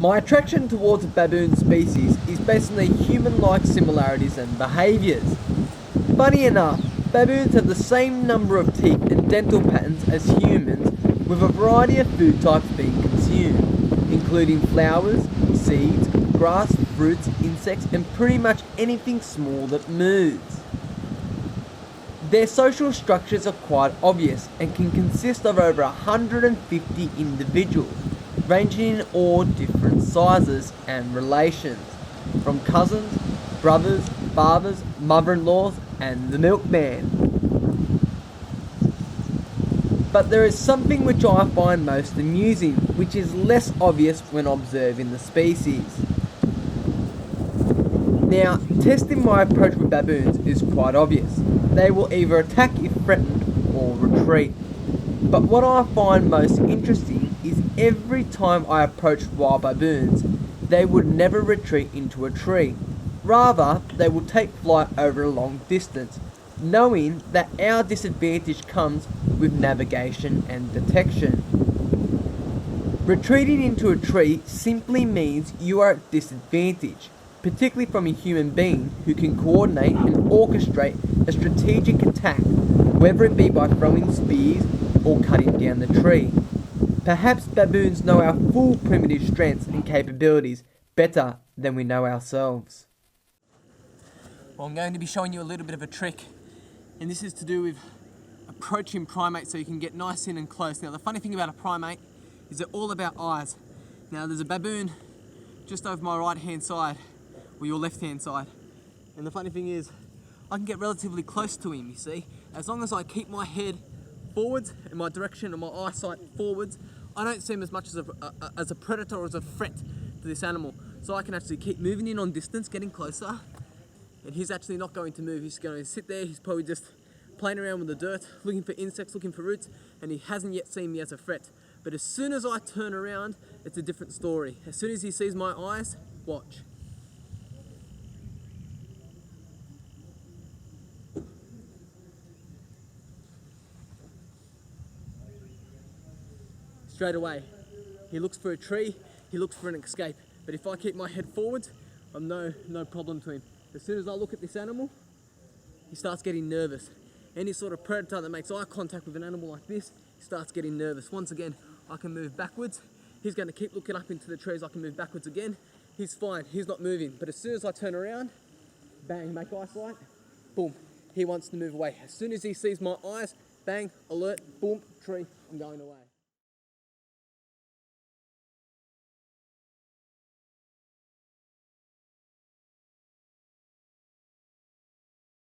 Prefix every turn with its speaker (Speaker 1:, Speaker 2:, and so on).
Speaker 1: My attraction towards a baboon species is based on their human-like similarities and behaviours. Funny enough, baboons have the same number of teeth and dental patterns as humans, with a variety of food types being consumed, including flowers, seeds, grass, fruits, insects, and pretty much anything small that moves. Their social structures are quite obvious and can consist of over 150 individuals, ranging in all different sizes and relations, from cousins, brothers, fathers, mother-in-laws, and the milkman. But there is something which I find most amusing, which is less obvious when observing the species. Now, testing my approach with baboons is quite obvious. They will either attack if threatened or retreat. But what I find most interesting is every time I approach wild baboons, they would never retreat into a tree. Rather, they will take flight over a long distance, knowing that our disadvantage comes with navigation and detection. Retreating into a tree simply means you are at disadvantage, particularly from a human being who can coordinate and orchestrate a strategic attack, whether it be by throwing spears or cutting down the tree. Perhaps baboons know our full primitive strengths and capabilities better than we know ourselves.
Speaker 2: Well, I'm going to be showing you a little bit of a trick, and this is to do with approaching primates so you can get nice in and close. Now, the funny thing about a primate is they're all about eyes. Now, there's a baboon just over my right hand side, or your left hand side, and the funny thing is I can get relatively close to him, you see. As long as I keep my head forwards and my direction and my eyesight forwards, I don't see him as much as a predator or as a threat to this animal. So I can actually keep moving in on distance, getting closer, and he's actually not going to move. He's going to sit there. He's probably just playing around with the dirt, looking for insects, looking for roots, and he hasn't yet seen me as a threat. But as soon as I turn around, it's a different story. As soon as he sees my eyes, watch. Straight away, he looks for a tree, he looks for an escape. But if I keep my head forwards, I'm no problem to him. As soon as I look at this animal, he starts getting nervous. Any sort of predator that makes eye contact with an animal like this, he starts getting nervous. Once again, I can move backwards. He's going to keep looking up into the trees. I can move backwards again. He's fine, he's not moving. But as soon as I turn around, bang, make eyesight, boom, he wants to move away. As soon as he sees my eyes, bang, alert, boom, tree, I'm going away.